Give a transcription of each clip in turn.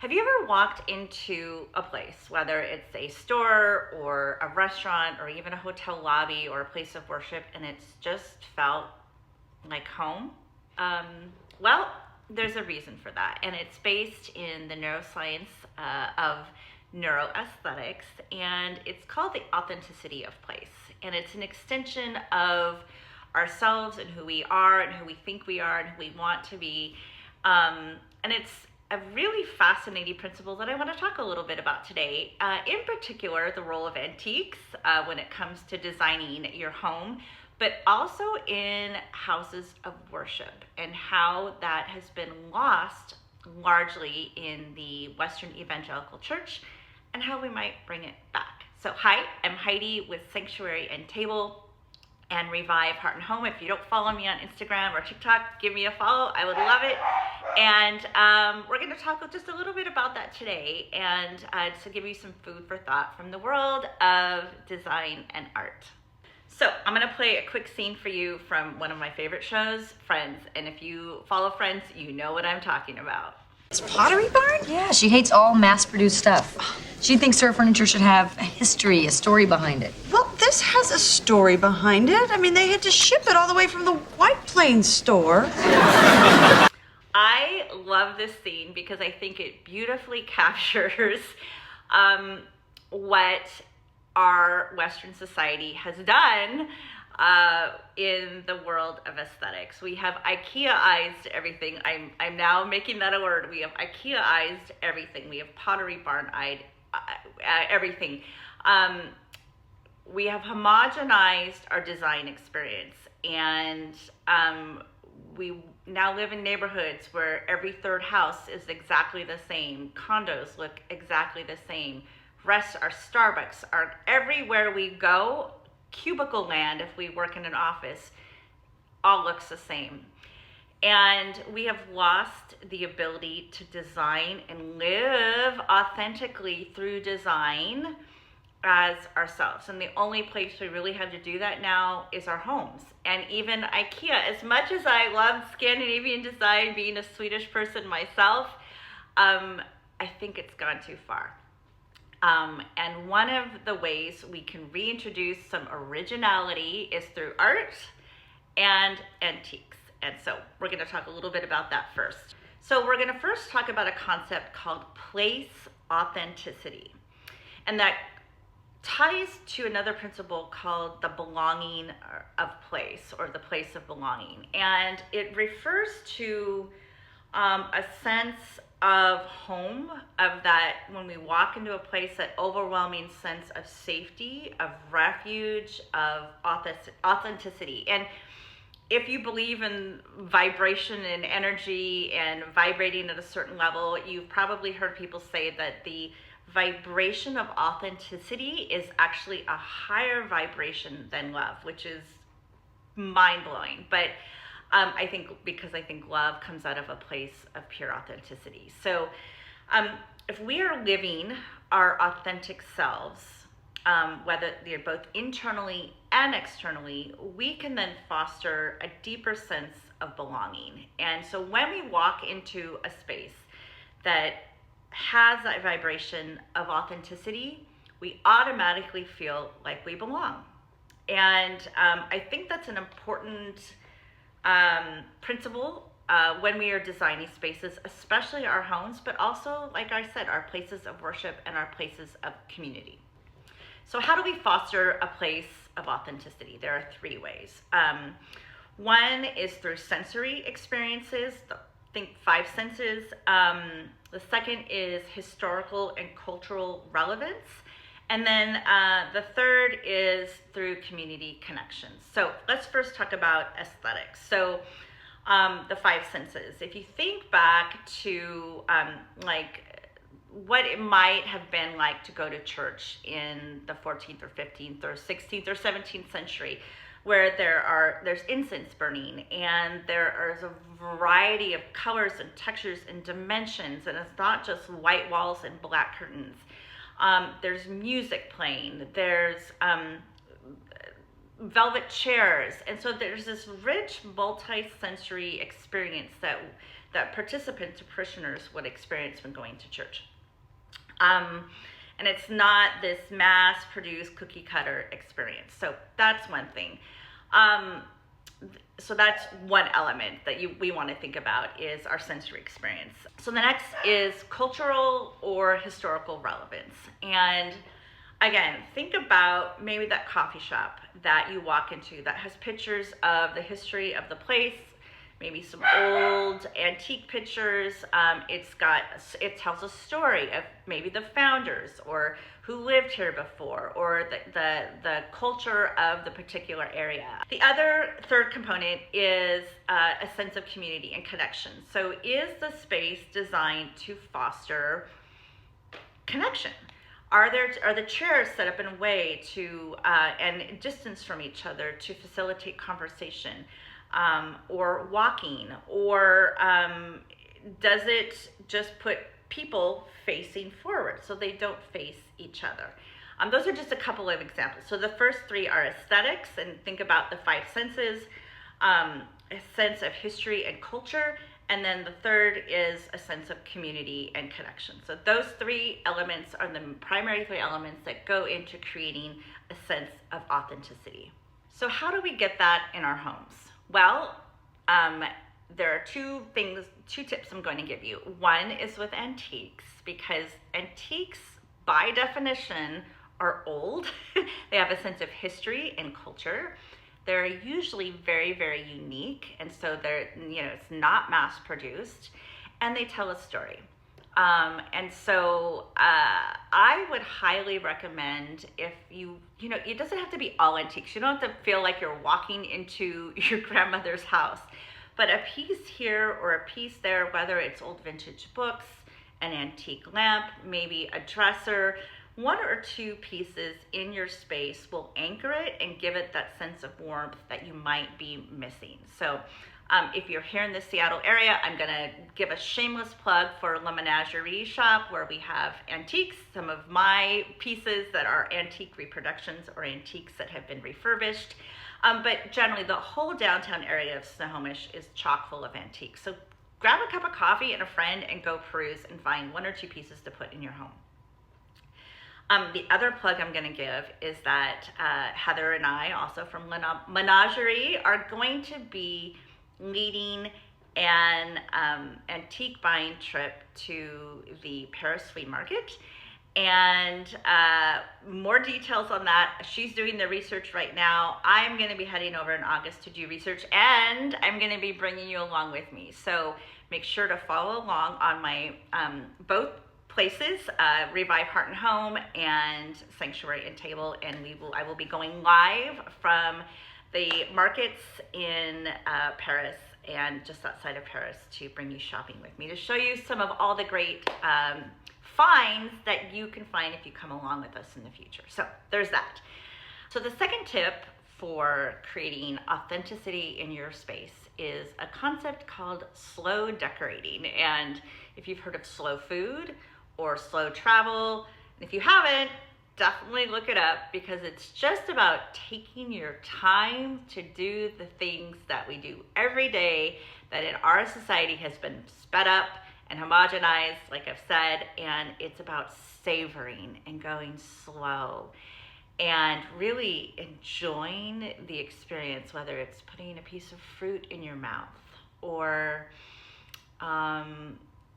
Have you ever walked into a place, whether it's a store or a restaurant or even a hotel lobby or a place of worship, and it's just felt like home? Um, well, there's a reason for that, and it's based in the neuroscience of neuroaesthetics, and it's called the authenticity of place. And it's an extension of ourselves and who we are and who we think we are and who we want to be. And it's a really fascinating principle that I want to talk a little bit about today. In particular, the role of antiques when it comes to designing your home, but also in houses of worship and how that has been lost largely in the Western evangelical church and how we might bring it back. So hi, I'm Heidi with Sanctuary and Table and Revive Heart and Home. If you don't follow me on Instagram or TikTok, give me a follow. I would love it. And we're going to talk just a little bit about that today, and to give you some food for thought from the world of design and art. So I'm going to play a quick scene for you from one of my favorite shows, Friends. And if you follow Friends, you know what I'm talking about. It's Pottery Barn? Yeah, she hates all mass-produced stuff. She thinks her furniture should have a history, a story behind it. Well, this has a story behind it. I mean, they had to ship it all the way from the White Plains store. I love this scene because I think it beautifully captures what our Western society has done in the world of aesthetics. We have IKEA-ized everything. I'm now making that a word. We have IKEA-ized everything. We have Pottery Barn-eyed everything. We have homogenized our design experience, and we now live in neighborhoods where every third house is exactly the same. Condos look exactly the same. Our Starbucks are everywhere we go. Cubicle land, if we work in an office, all looks the same. And we have lost the ability to design and live authentically through design as ourselves. And the only place we really have to do that now is our homes. And even IKEA, as much as I love Scandinavian design, being a Swedish person myself, I think it's gone too far. And one of the ways we can reintroduce some originality is through art and antiques. And so we're going to talk a little bit about that first. So we're going to first talk about a concept called place authenticity. And that ties to another principle called the belonging of place, or the place of belonging. And it refers to a sense of home, of that when we walk into a place, that overwhelming sense of safety, of refuge, of authenticity. And if you believe in vibration and energy and vibrating at a certain level, you've probably heard people say that the vibration of authenticity is actually a higher vibration than love, which is mind-blowing. But I think love comes out of a place of pure authenticity. So if we are living our authentic selves, whether they're both internally and externally, we can then foster a deeper sense of belonging. And so when we walk into a space that has that vibration of authenticity, we automatically feel like we belong. And I think that's an important principle when we are designing spaces, especially our homes, but also, like I said, our places of worship and our places of community. So how do we foster a place of authenticity? There are three ways. One is through sensory experiences, think five senses. The second is historical and cultural relevance. And then the third is through community connections. So let's first talk about aesthetics. So the five senses. If you think back to what it might have been like to go to church in the 14th or 15th or 16th or 17th century, where there's incense burning, and there is a variety of colors and textures and dimensions, and it's not just white walls and black curtains. There's music playing, there's velvet chairs, and so there's this rich multi-sensory experience that participants or parishioners would experience when going to church. And it's not this mass-produced cookie-cutter experience. So that's one thing. So that's one element that we want to think about is our sensory experience. So the next is cultural or historical relevance. And again, think about maybe that coffee shop that you walk into that has pictures of the history of the place, maybe some old antique pictures. It tells a story of maybe the founders or who lived here before, or the culture of the particular area. The other third component is a sense of community and connection. So is the space designed to foster connection? Are the chairs set up in a way to and distance from each other to facilitate conversation? Or walking, or does it just put people facing forward so they don't face each other? Those are just a couple of examples. So the first three are aesthetics, and think about the five senses, a sense of history and culture, and then the third is a sense of community and connection. So those three elements are the primary three elements that go into creating a sense of authenticity. So how do we get that in our homes? Well, there are two tips I'm going to give you. One is with antiques, because antiques, by definition, are old. They have a sense of history and culture. They're usually very, very unique, and so it's not mass produced, and they tell a story. And so I would highly recommend, if it doesn't have to be all antiques. You don't have to feel like you're walking into your grandmother's house, but a piece here or a piece there, whether it's old vintage books, an antique lamp, maybe a dresser, one or two pieces in your space will anchor it and give it that sense of warmth that you might be missing. So if you're here in the Seattle area, I'm gonna give a shameless plug for La Menagerie shop, where we have antiques, some of my pieces that are antique reproductions or antiques that have been refurbished. But generally the whole downtown area of Snohomish is chock full of antiques. So grab a cup of coffee and a friend and go peruse and find one or two pieces to put in your home. The other plug I'm going to give is that Heather and I, also from Menagerie, are going to be leading an antique buying trip to the Paris Flea Market. And more details on that. She's doing the research right now. I'm going to be heading over in August to do research, and I'm going to be bringing you along with me. So make sure to follow along on my both places, Revive Heart and Home and Sanctuary and Table, and I will be going live from the markets in Paris and just outside of Paris to bring you shopping with me, to show you some of all the great finds that you can find if you come along with us in the future. So there's that. So the second tip for creating authenticity in your space is a concept called slow decorating. And if you've heard of slow food or slow travel, and if you haven't, definitely look it up, because it's just about taking your time to do the things that we do every day that in our society has been sped up and homogenized, like I've said, and it's about savoring and going slow and really enjoying the experience, whether it's putting a piece of fruit in your mouth or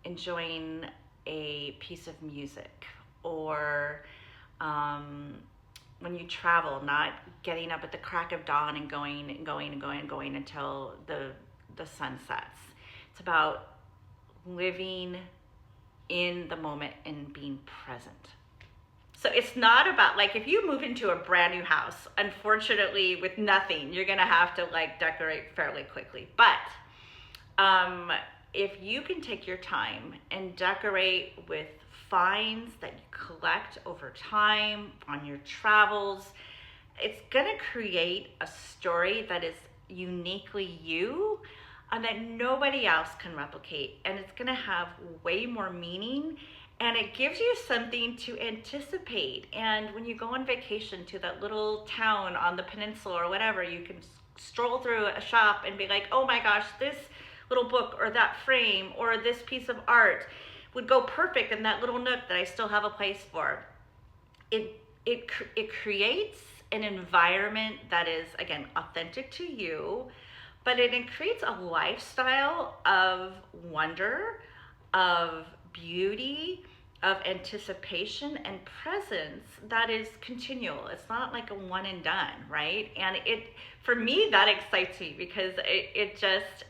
enjoying a piece of music, or when you travel, not getting up at the crack of dawn and going until the sun sets. It's about living in the moment and being present. So it's not about, like, if you move into a brand new house, unfortunately with nothing, you're gonna have to decorate fairly quickly. But if you can take your time and decorate with finds that you collect over time on your travels, it's gonna create a story that is uniquely you and that nobody else can replicate, and it's gonna have way more meaning, and it gives you something to anticipate. And when you go on vacation to that little town on the peninsula or whatever, you can stroll through a shop and be like, oh my gosh, this little book or that frame or this piece of art would go perfect in that little nook that I still have a place for. It creates an environment that is, again, authentic to you, but it creates a lifestyle of wonder, of beauty, of anticipation and presence that is continual. It's not like a one and done, right? And for me, that excites me because it just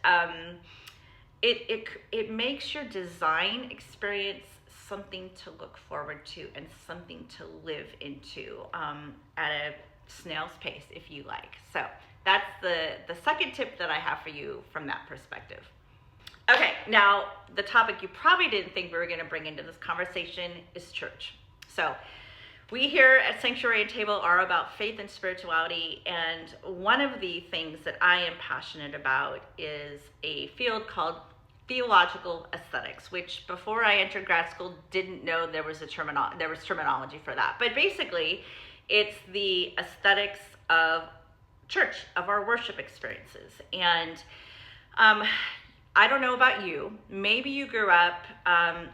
it makes your design experience something to look forward to and something to live into at a snail's pace, if you like. So that's the second tip that I have for you from that perspective. Okay, now the topic you probably didn't think we were going to bring into this conversation is church. So we here at Sanctuary and Table are about faith and spirituality, and one of the things that I am passionate about is a field called theological aesthetics, which before I entered grad school didn't know there was terminology for that. But basically, it's the aesthetics of church, of our worship experiences. And I don't know about you, maybe you grew up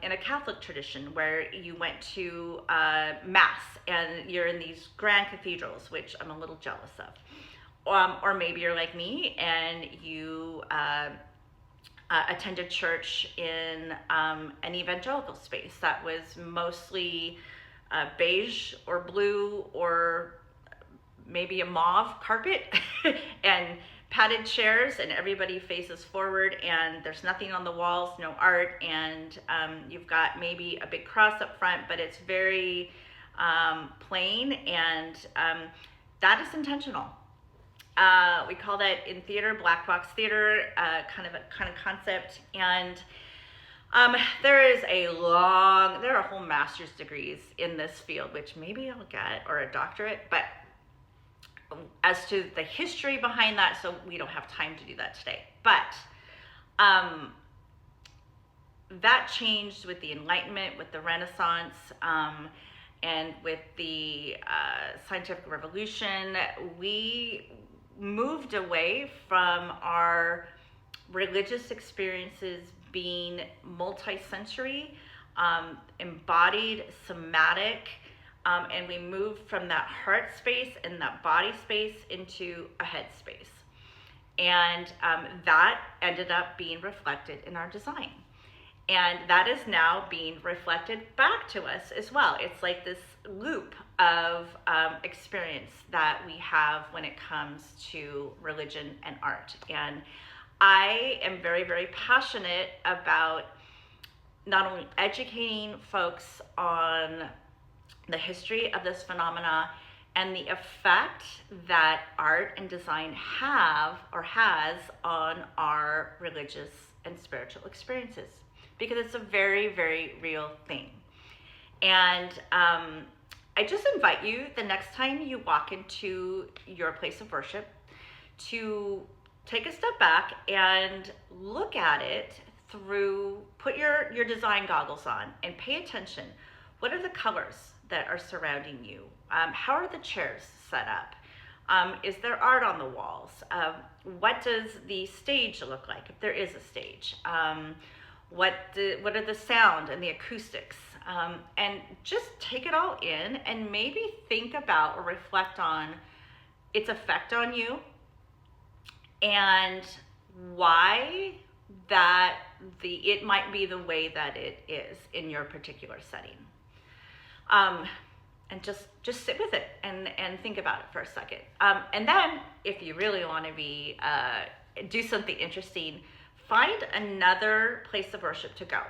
in a Catholic tradition where you went to Mass and you're in these grand cathedrals, which I'm a little jealous of. Or maybe you're like me and you attended church in an evangelical space that was mostly beige or blue or maybe a mauve carpet and padded chairs, and everybody faces forward and there's nothing on the walls, no art, and you've got maybe a big cross up front, but it's very plain, and that is intentional. We call that in theater black box theater, kind of concept. And there are whole master's degrees in this field, which maybe I'll get, or a doctorate, but as to the history behind that, so we don't have time to do that today. But that changed with the Enlightenment, with the Renaissance, and with the scientific revolution. We moved away from our religious experiences being multi-sensory, embodied, somatic, and we moved from that heart space and that body space into a head space. And that ended up being reflected in our design. And that is now being reflected back to us as well. It's like this loop of experience that we have when it comes to religion and art. And I am very, very passionate about not only educating folks on the history of this phenomena and the effect that art and design have or has on our religious and spiritual experiences, because it's a very, very real thing. And I just invite you, the next time you walk into your place of worship, to take a step back and look at it put your design goggles on and pay attention. What are the colors that are surrounding you? How are the chairs set up? Is there art on the walls? What does the stage look like, if there is a stage? What are the sound and the acoustics? And just take it all in and maybe think about or reflect on its effect on you and why that it might be the way that it is in your particular setting. And just sit with it and think about it for a second. And then if you really want to do something interesting, find another place of worship to go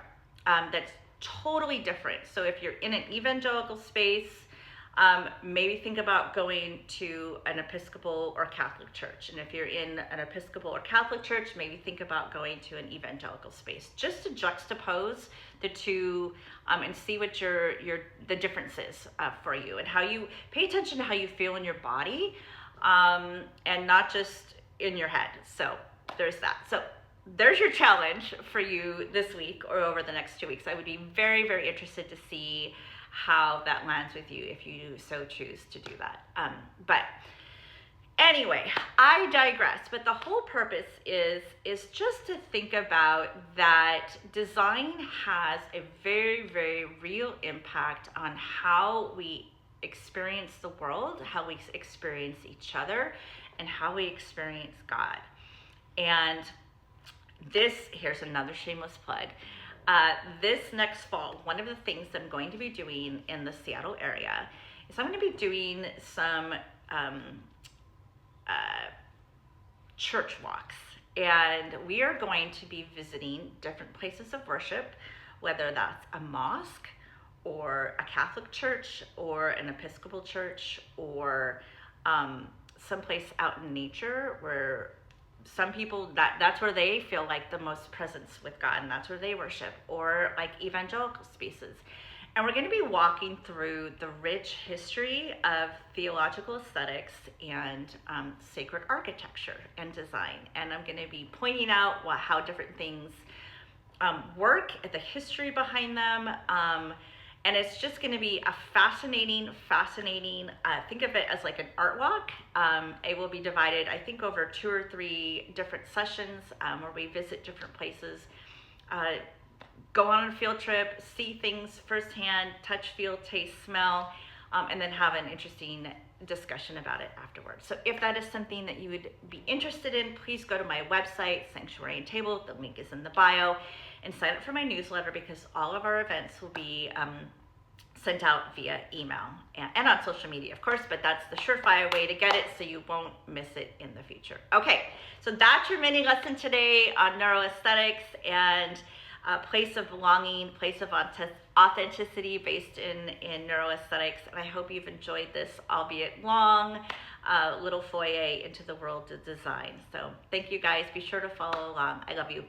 that's totally different. So if you're in an evangelical space, maybe think about going to an Episcopal or Catholic church. And if you're in an Episcopal or Catholic church, maybe think about going to an evangelical space, just to juxtapose the two and see what the difference is for you, and how you pay attention to how you feel in your body and not just in your head. So there's that. So there's your challenge for you this week or over the next 2 weeks. I would be very, very interested to see how that lands with you if you so choose to do that. But Anyway, I digress, but the whole purpose is just to think about that design has a very, very real impact on how we experience the world, how we experience each other, and how we experience God. And here's another shameless plug. This next fall, one of the things I'm going to be doing in the Seattle area is I'm going to be doing some church walks. And we are going to be visiting different places of worship, whether that's a mosque or a Catholic church or an Episcopal church or someplace out in nature where some people that's where they feel like the most presence with God, and that's where they worship, or like evangelical spaces. And we're going to be walking through the rich history of theological aesthetics and sacred architecture and design. And I'm going to be pointing out how different things work, the history behind them. And it's just going to be a fascinating, think of it as like an art walk. It will be divided, I think, over 2 or 3 different sessions where we visit different places, go on a field trip, see things firsthand, touch, feel, taste, smell, and then have an interesting discussion about it afterwards. So if that is something that you would be interested in, please go to my website, Sanctuary and Table. The link is in the bio, and sign up for my newsletter, because all of our events will be sent out via email and on social media, of course, but that's the surefire way to get it so you won't miss it in the future. Okay, so that's your mini lesson today on neuroaesthetics and a place of belonging, place of authenticity based in neuroaesthetics. And I hope you've enjoyed this, albeit long, little foyer into the world of design. So thank you guys. Be sure to follow along. I love you.